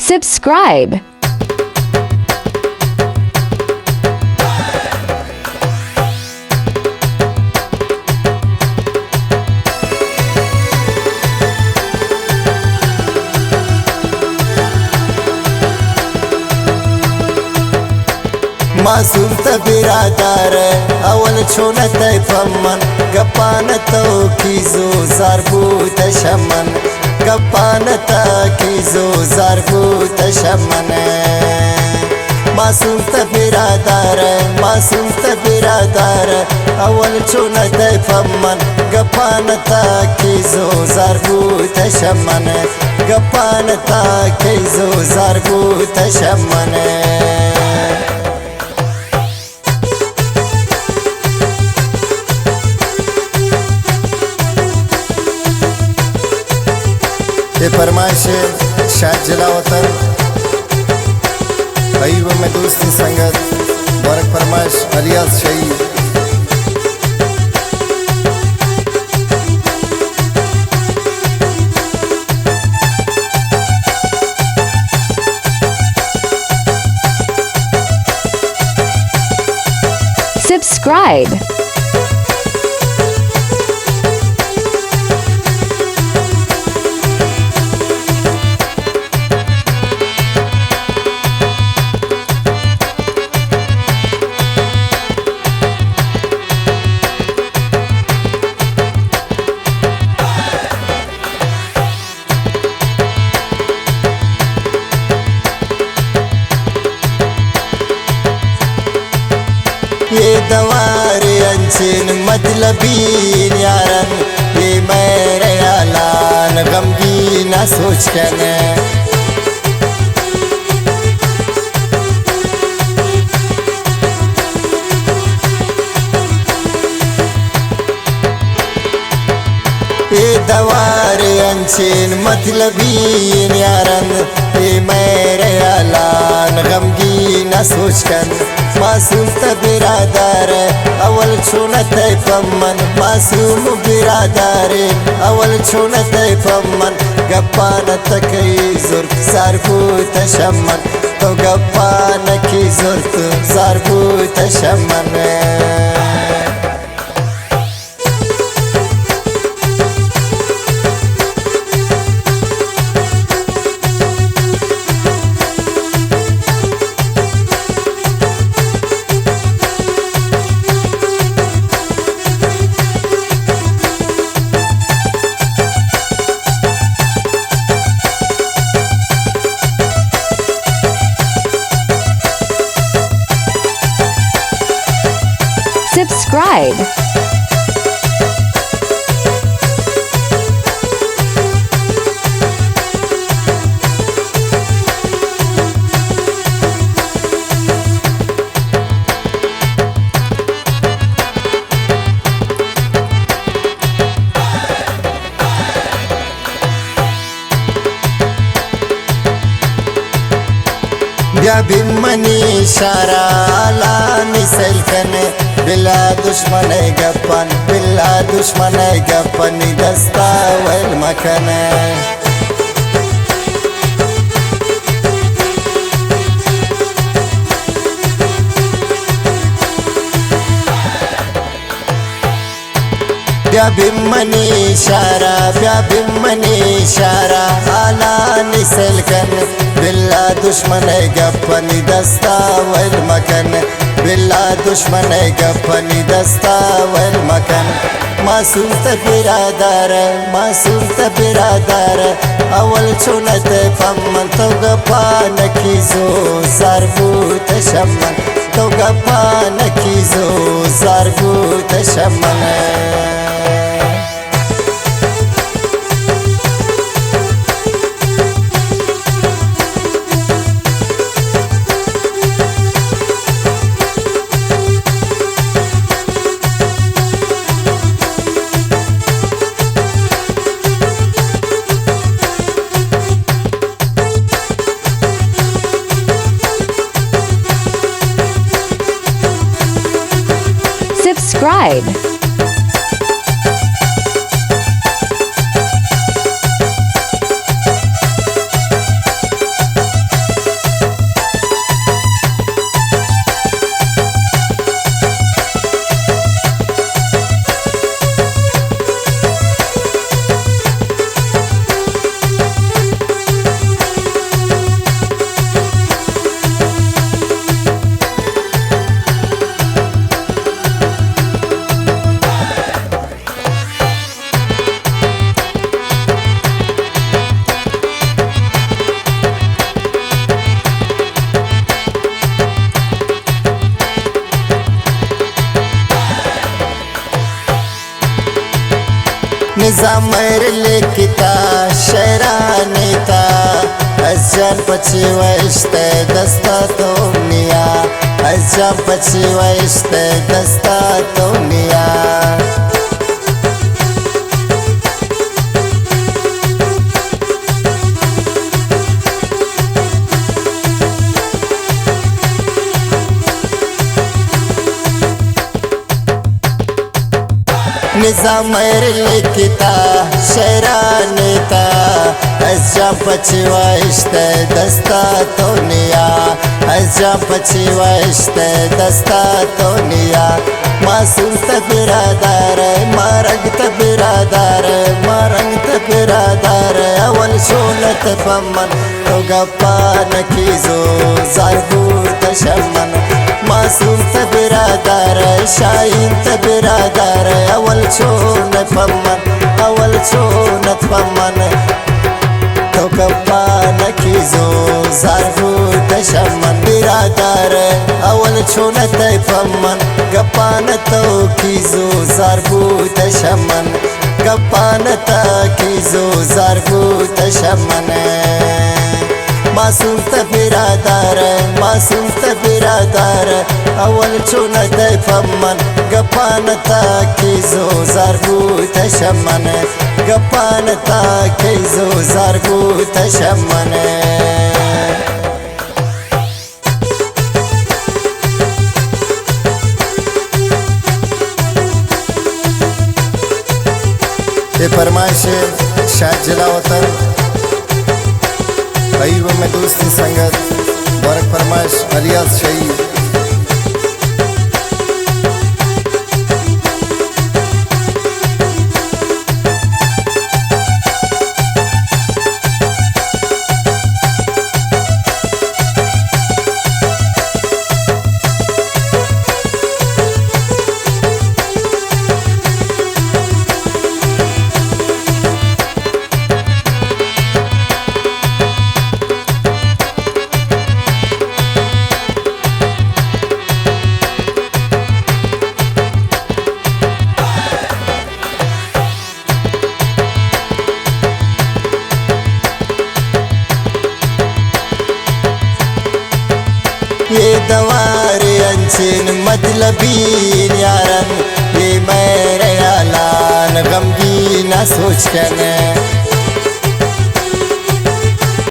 Subscribe. मासूम बिरादार अवल छोनत फमन गपानतो कीजो ज़ारबूत शमन गपानता कीजो ज़ारबूत शमन मासूम बिरादार अवल छोनत फमन गपानता कीजो ज़ारबूत शमन गपानता कीजो ज़ारबूत शमन ये फरमाइश शाद जलावतन अयूब में दोस्ती संगत बरक फरमाइश अलियास शहीद Subscribe. ये दवार अंचिन मतलबीन यारन ये मेरे आलान गमगी न सोच कने ये दवार अंचिन मतलबीन यारन ये मेरे आलान गमगी न सोच कन मासूम बिरादार अवल छोनत फमन मासूम बिरादार अवल छोनत फमन गपानत की जुर्फ ज़ारबूत शमन तो गपान की जुर्फ ज़ारबूत शमन Subscribe. बिमनी शारा निसल कने बिला दुश्मन गपन दस्ता वल मकन बिमनी शारा आला निसल कन बिल्ला दुश्मन गपनी दस्ता वल मकन बिल्ला दुश्मन गपनी दस्ता वल मकन मासूम बिरादार अवल छोनत फमन तो गपान कीजो ज़ारबूत शमन तो गपान कीजो ज़ारबूत शमन Subscribe. निजामर लेकिता शहरानेता अजान पची वैश्ते दस्ता तोनिया अजान पची वैश्ते दस्ता तोनिया निजामर लिखता शहरानेता अजा पछवा इश्ते दस्ता तोनिया अजा पछवा इश्ते दस्ता तोनिया मासूम तबिरादार मारंग तबिरादार मारंग तबिरादार अवल शोलत फमन तो गप्पा नकीजो ज़ारबूर तशमन मासूम तबिरादार शाहीन तबिरादार अवल शोलत फमन तो गप्पा नकीजो ज़ारबूर तशमन बिरादार अवल शोलत फमन गप्पा न तो कीजो ज़ारबूर तशमन गप्पा न ता कीजो ज़ारबूर तशमन मासूम तबिरादार अवल चुनत फमन गपान कीजो ज़ारबूर तशमन गपान कीजो ज़ारबूर तशमन ये फरमाइश शाह जिलावतन अयूब में दोस्ती संगत बरक फरमाइश अलियास शही ये दवार अंचिन मतलबीन यारन ये मेरे आलान गमगी न सोच कर